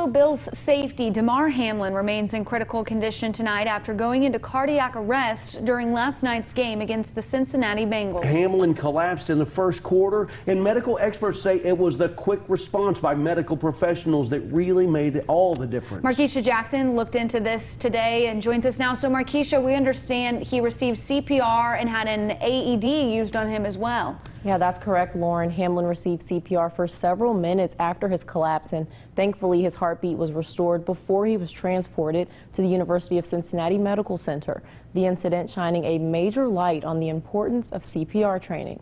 Buffalo Bills safety Damar Hamlin remains in critical condition tonight after going into cardiac arrest during last night's game against the Cincinnati Bengals. Hamlin collapsed in the first quarter, and medical experts say it was the quick response by medical professionals that really made all the difference. Markeisha Jackson looked into this today and joins us now. So Markeisha, we understand he received CPR and had an AED used on him as well. Yeah, that's correct, Lauren. Hamlin received CPR for several minutes after his collapse, and thankfully his heartbeat was restored before he was transported to the University of Cincinnati Medical Center. The incident shining a major light on the importance of CPR training.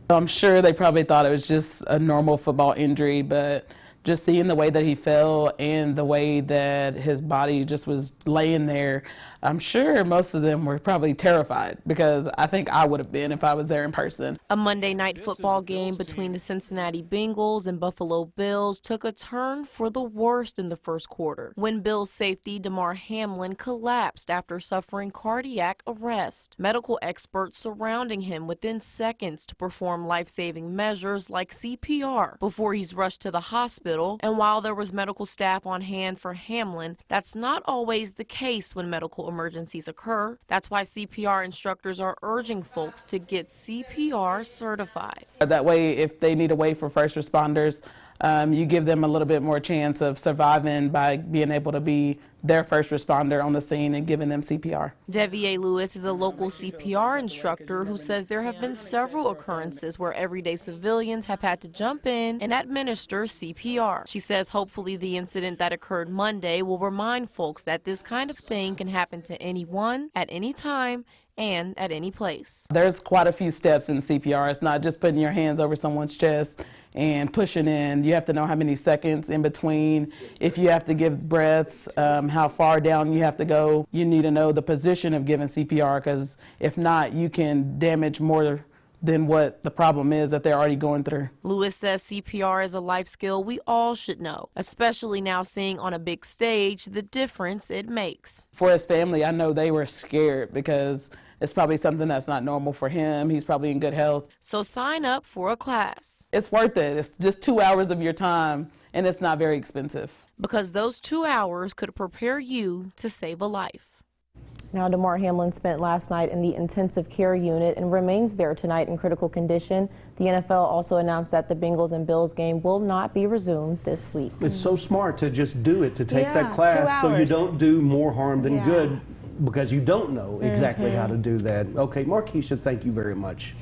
I'm sure they probably thought it was just a normal football injury, but just seeing the way that he fell and the way that his body just was laying there, I'm sure most of them were probably terrified, because I think I would have been if I was there in person. A Monday night football game between the Cincinnati Bengals and Buffalo Bills took a turn for the worst in the first quarter when Bills safety Damar Hamlin collapsed after suffering cardiac arrest. Medical experts surrounding him within seconds to perform life-saving measures like CPR before he's rushed to the hospital. And while there was medical staff on hand for Hamlin, that's not always the case when medical emergencies occur. That's why CPR instructors are urging folks to get CPR certified. That way, if they need a way for first responders, you give them a little bit more chance of surviving by being able to be their first responder on the scene and giving them CPR. Devier Lewis is a local CPR instructor who says there have been several occurrences where everyday civilians have had to jump in and administer CPR. She says hopefully the incident that occurred Monday will remind folks that this kind of thing can happen to anyone at any time and at any place. There's quite a few steps in CPR. It's not just putting your hands over someone's chest and pushing in. You have to know how many seconds in between. If you have to give breaths, how far down you have to go. You need to know the position of giving CPR, because if not, you can damage more than what the problem is that they're already going through. Lewis says CPR is a life skill we all should know, especially now seeing on a big stage the difference it makes. For his family, I know they were scared because it's probably something that's not normal for him. He's probably in good health. So sign up for a class. It's worth it. It's just 2 hours of your time, and it's not very expensive. Because those 2 hours could prepare you to save a life. Now, Damar Hamlin spent last night in the intensive care unit and remains there tonight in critical condition. The NFL also announced that the Bengals and Bills game will not be resumed this week. It's so smart to just do it, to take that class so you don't do more harm than good, because you don't know exactly how to do that. Okay, Markeisha, thank you very much.